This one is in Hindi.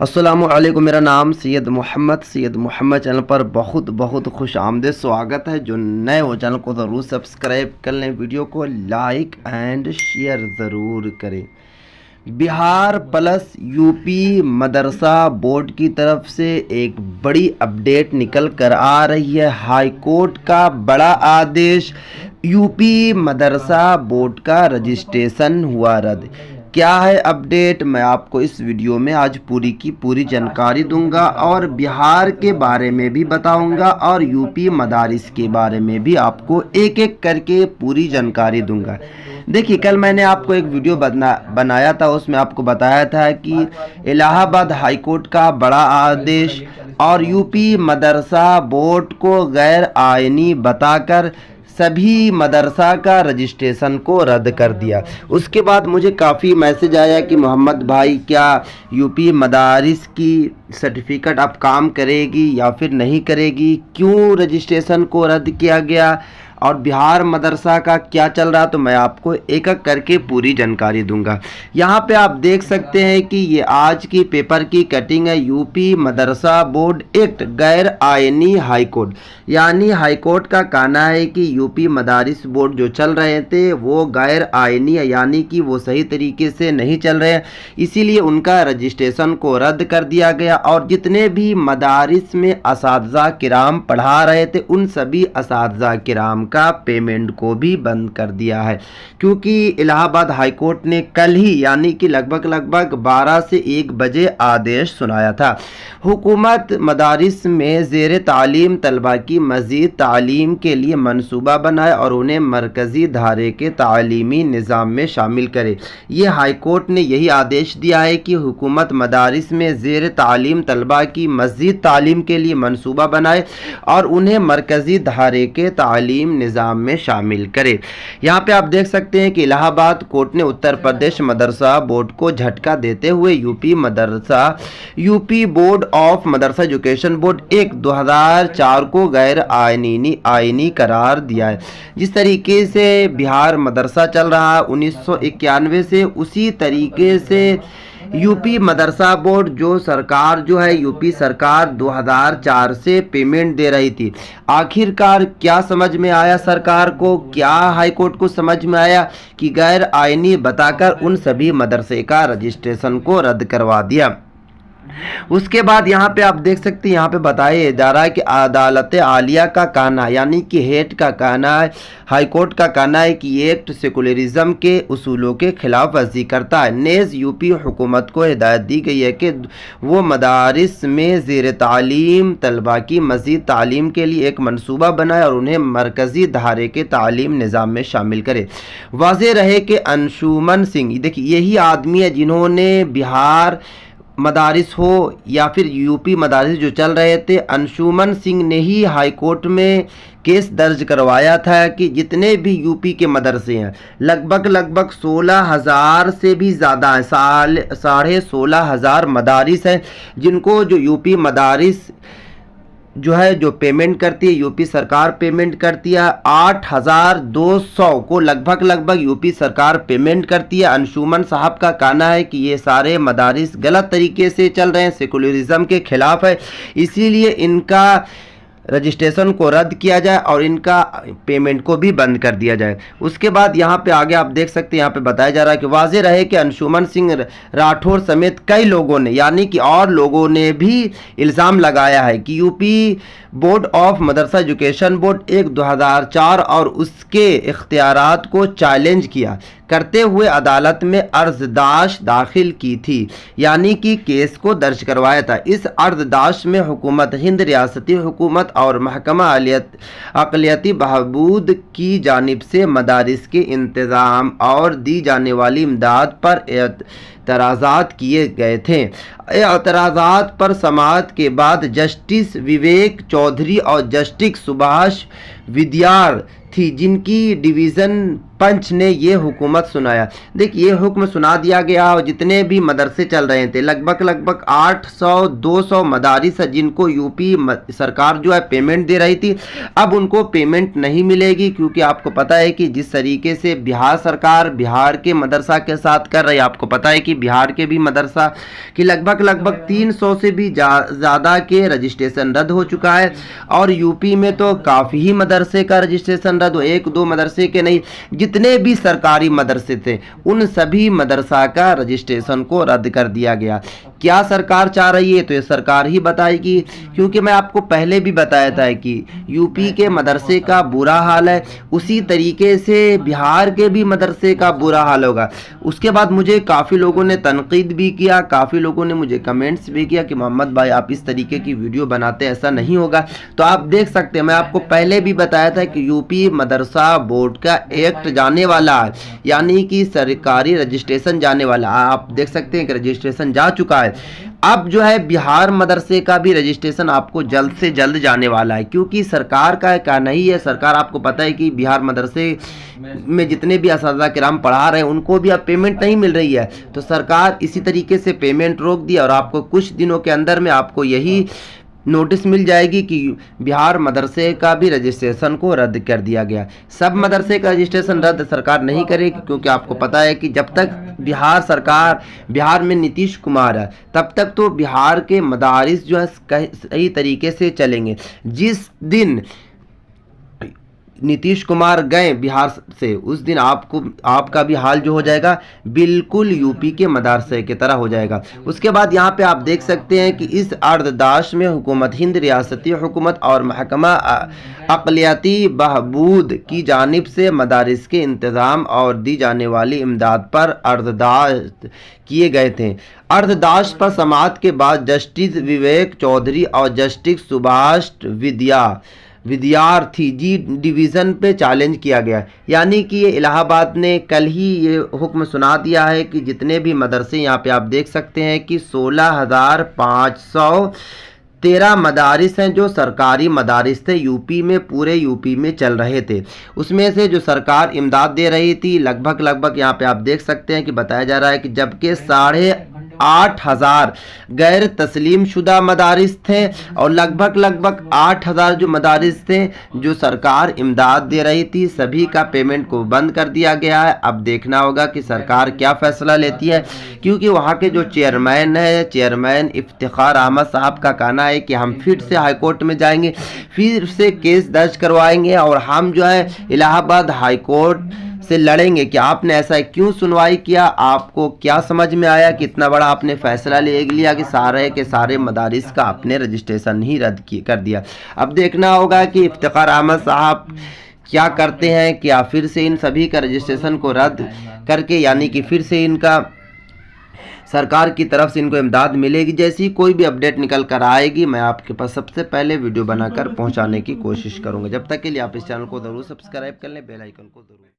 अस्सलामुअलैकुम। मेरा नाम सैयद मोहम्मद चैनल पर बहुत बहुत खुश आमदीद स्वागत है। जो नए हो चैनल को ज़रूर सब्सक्राइब कर लें, वीडियो को लाइक एंड शेयर ज़रूर करें। बिहार प्लस यूपी मदरसा बोर्ड की तरफ से एक बड़ी अपडेट निकल कर आ रही है। हाई कोर्ट का बड़ा आदेश, यूपी मदरसा बोर्ड का रजिस्ट्रेशन हुआ रद्द। क्या है अपडेट, मैं आपको इस वीडियो में आज पूरी की पूरी जानकारी दूंगा और बिहार के बारे में भी बताऊंगा और यूपी मदारिस के बारे में भी आपको एक एक करके पूरी जानकारी दूंगा। देखिए, कल मैंने आपको एक वीडियो बनाया था, उसमें आपको बताया था कि इलाहाबाद हाई कोर्ट का बड़ा आदेश और यूपी मदरसा बोर्ड को गैर आईनी बताकर सभी मदरसा का रजिस्ट्रेशन को रद्द कर दिया। उसके बाद मुझे काफ़ी मैसेज आया कि मोहम्मद भाई, क्या यूपी मदारिस की सर्टिफिकेट अब काम करेगी या फिर नहीं करेगी, क्यों रजिस्ट्रेशन को रद्द किया गया और बिहार मदरसा का क्या चल रहा, तो मैं आपको एक एक करके पूरी जानकारी दूंगा। यहाँ पे आप देख सकते हैं कि ये आज की पेपर की कटिंग है। यूपी मदरसा बोर्ड एक्ट गैर आईनी हाई कोर्ट, यानी हाई कोर्ट का कहना है कि यूपी मदारिस बोर्ड जो चल रहे थे वो गैर आईनी है, यानी कि वो सही तरीके से नहीं चल रहे हैं, इसीलिए उनका रजिस्ट्रेशन को रद्द कर दिया गया। और जितने भी मदारिस में असातिज़ा किराम पढ़ा रहे थे उन सभी असातिज़ा किराम का पेमेंट को भी बंद कर दिया है, क्योंकि इलाहाबाद हाई कोर्ट ने कल ही यानी कि लगभग 12 से 1 बजे आदेश सुनाया था। हुकूमत मदारिस में ज़ेर तालीम तलबा की मज़ीद तालीम के लिए मनसूबा बनाए और उन्हें मरकज़ी धारे के तालीमी निज़ाम में शामिल करे। ये हाई कोर्ट ने यही आदेश दिया है कि हुकूमत मदारिस में ज़ेर तालीम तलबा की मज़ीद तालीम के लिए मनसूबा बनाए और उन्हें मरकज़ी धारे के तालीम निज़ाम में शामिल करे। यहाँ पे आप देख सकते हैं कि इलाहाबाद कोर्ट ने उत्तर प्रदेश मदरसा बोर्ड को झटका देते हुए UP board of Madrasa education board एक 2004 को गैर आईनी करार दिया है। जिस तरीके से बिहार मदरसा चल रहा है 1991 से, उसी तरीके से यूपी मदरसा बोर्ड जो है यूपी सरकार 2004 से पेमेंट दे रही थी। आखिरकार क्या समझ में आया सरकार को, क्या हाई कोर्ट को समझ में आया कि गैर आईनी बताकर उन सभी मदरसे का रजिस्ट्रेशन को रद्द करवा दिया। उसके बाद यहाँ पे आप देख सकते हैं, यहाँ पे बताया जा रहा है कि अदालत आलिया का कहना यानी कि हेट का कहना है, हाई कोर्ट का कहना है कि ये एक्ट सेकुलरिज्म के उसूलों के खिलाफ वर्जी करता है। नेज़ यूपी हुकूमत को हिदायत दी गई है कि वो मदारिस में ज़ेर तालीम तलबा की मज़ीद तालीम के लिए एक मनसूबा बनाए और उन्हें मरकज़ी धारे के तालीम निज़ाम में शामिल करे। वाज़ेह रहे कि अंशुमन सिंह, देखिए यही आदमी है जिन्होंने बिहार मदारिस हो या फिर यूपी मदारिस जो चल रहे थे, अंशुमन सिंह ने ही हाई कोर्ट में केस दर्ज करवाया था कि जितने भी यूपी के मदरसे हैं लगभग 16,000 से भी ज़्यादा हैं, 16,500 मदारिस हैं, जिनको जो यूपी मदारिस जो पेमेंट करती है, यूपी सरकार पेमेंट करती है। 8,200 को लगभग यूपी सरकार पेमेंट करती है। अंशुमन साहब का कहना है कि ये सारे मदारिस गलत तरीके से चल रहे हैं, सेकुलरिज्म के खिलाफ है, इसीलिए इनका रजिस्ट्रेशन को रद्द किया जाए और इनका पेमेंट को भी बंद कर दिया जाए। उसके बाद यहाँ पे आगे आप देख सकते हैं, यहाँ पे बताया जा रहा है कि वाज़ेह रहे कि अंशुमन सिंह राठौर समेत कई लोगों ने यानी कि और लोगों ने भी इल्ज़ाम लगाया है कि UP board of Madrasa education board एक 2004 और उसके इख्तियारात को चैलेंज किया करते हुए अदालत में अर्जदाश्त दाखिल की थी, यानी कि केस को दर्ज करवाया था। इस अर्जदाश्त में हुकूमत हिंद, रियासती हुकूमत और महकमा अक़लियती बहबूद की जानिब से मदारिस के इंतज़ाम और दी जाने वाली इमदाद पर एतराज़ात किए गए थे। एतराज़ात पर समाअत के बाद जस्टिस विवेक चौधरी और जस्टिस सुभाष विद्यार थी जिनकी डिवीज़न पंच ने ये हुकूमत सुनाया। देखिए ये हुक्म सुना दिया गया और जितने भी मदरसे चल रहे थे लगभग 800-200 मदारिस जिनको यूपी सरकार जो है पेमेंट दे रही थी, अब उनको पेमेंट नहीं मिलेगी, क्योंकि आपको पता है कि जिस तरीके से बिहार सरकार बिहार के मदरसा के साथ कर रही है, आपको पता है कि बिहार के भी मदरसा की लगभग 300 से भी ज़्यादा के रजिस्ट्रेशन रद्द हो चुका है, और यूपी में तो काफ़ी ही मदरसे का रजिस्ट्रेशन रद्द हो, 1-2 मदरसे के नहीं, जितने भी सरकारी मदरसे थे उन सभी मदरसा का रजिस्ट्रेशन को रद्द कर दिया गया। क्या सरकार चाह रही है तो ये सरकार ही बताएगी, क्योंकि मैं आपको पहले भी बताया था कि यूपी के मदरसे का बुरा हाल है, उसी तरीके से बिहार के भी मदरसे का बुरा हाल होगा। उसके बाद मुझे काफ़ी लोगों ने तनकीद भी किया, काफ़ी लोगों ने मुझे कमेंट्स भी किया कि मोहम्मद भाई आप इस तरीके की वीडियो बनाते, ऐसा नहीं होगा। तो आप देख सकते हैं, मैं आपको पहले भी बताया था कि यूपी मदरसा बोर्ड का एक्ट जाने वाला है, यानी कि सरकारी रजिस्ट्रेशन जाने वाला है। आप देख सकते हैं कि रजिस्ट्रेशन जा चुका है। अब जो है बिहार मदरसे का भी रजिस्ट्रेशन आपको जल्द से जल्द जाने वाला है, क्योंकि सरकार का कहना ही है, सरकार आपको पता है कि बिहार मदरसे में जितने भी असातिज़ा किराम पढ़ा रहे हैं उनको भी अब पेमेंट नहीं मिल रही है, तो सरकार इसी तरीके से पेमेंट रोक दी और आपको कुछ दिनों के अंदर में आपको यही नोटिस मिल जाएगी कि बिहार मदरसे का भी रजिस्ट्रेशन को रद्द कर दिया गया। सब मदरसे का रजिस्ट्रेशन रद्द सरकार नहीं करेगी, क्योंकि आपको पता है कि जब तक बिहार में नीतीश कुमार है तब तक तो बिहार के मदारिस जो है सही तरीके से चलेंगे। जिस दिन नीतीश कुमार गए बिहार से उस दिन आपका भी हाल जो हो जाएगा बिल्कुल यूपी के मदरसे की तरह हो जाएगा। उसके बाद यहाँ पे आप देख सकते हैं कि इस अर्धदाश्त में हुकूमत हिंद, रियासती हुकूमत और महकमा अक़लियती बहबूद की जानिब से मदारिस के इंतज़ाम और दी जाने वाली इमदाद पर अर्धदाश्त किए गए थे। अर्धदाश्त पर समाअत के बाद जस्टिस विवेक चौधरी और जस्टिस सुभाष विद्यार्थी जी डिवीज़न पे चैलेंज किया गया, यानी कि ये इलाहाबाद ने कल ही ये हुक्म सुना दिया है कि जितने भी मदरसे, यहाँ पे आप देख सकते हैं कि 16,513 मदारिस हैं जो सरकारी मदारिस थे यूपी में, पूरे यूपी में चल रहे थे। उसमें से जो सरकार इमदाद दे रही थी लगभग यहाँ पे आप देख सकते हैं कि बताया जा रहा है कि जबकि 8,500 गैर तस्लीम शुदा मदारिस थे और लगभग 8,000 जो मदारिस थे जो सरकार इमदाद दे रही थी, सभी का पेमेंट को बंद कर दिया गया है। अब देखना होगा कि सरकार क्या फैसला लेती है, क्योंकि वहाँ के जो चेयरमैन इफ्तिखार अहमद साहब का कहना है कि हम फिर से हाईकोर्ट में जाएंगे, फिर से केस दर्ज करवाएंगे और हम जो है इलाहाबाद हाईकोर्ट से लड़ेंगे कि आपने ऐसा क्यों सुनवाई किया, आपको क्या समझ में आया कि इतना बड़ा आपने फैसला ले लिया कि सारे के सारे मदारिस का अपने रजिस्ट्रेशन ही रद्द कर दिया। अब देखना होगा कि इफ्तिखार अहमद साहब क्या करते हैं, क्या फिर से इन सभी का रजिस्ट्रेशन को रद्द करके, यानी कि फिर से इनका सरकार की तरफ से इनको इमदाद मिलेगी। जैसी कोई भी अपडेट निकल कर आएगी मैं आपके पास सबसे पहले वीडियो बनाकर पहुंचाने की कोशिश करूंगा। जब तक के लिए आप इस चैनल को ज़रूर सब्सक्राइब कर लें, बेल आइकन को ज़रूर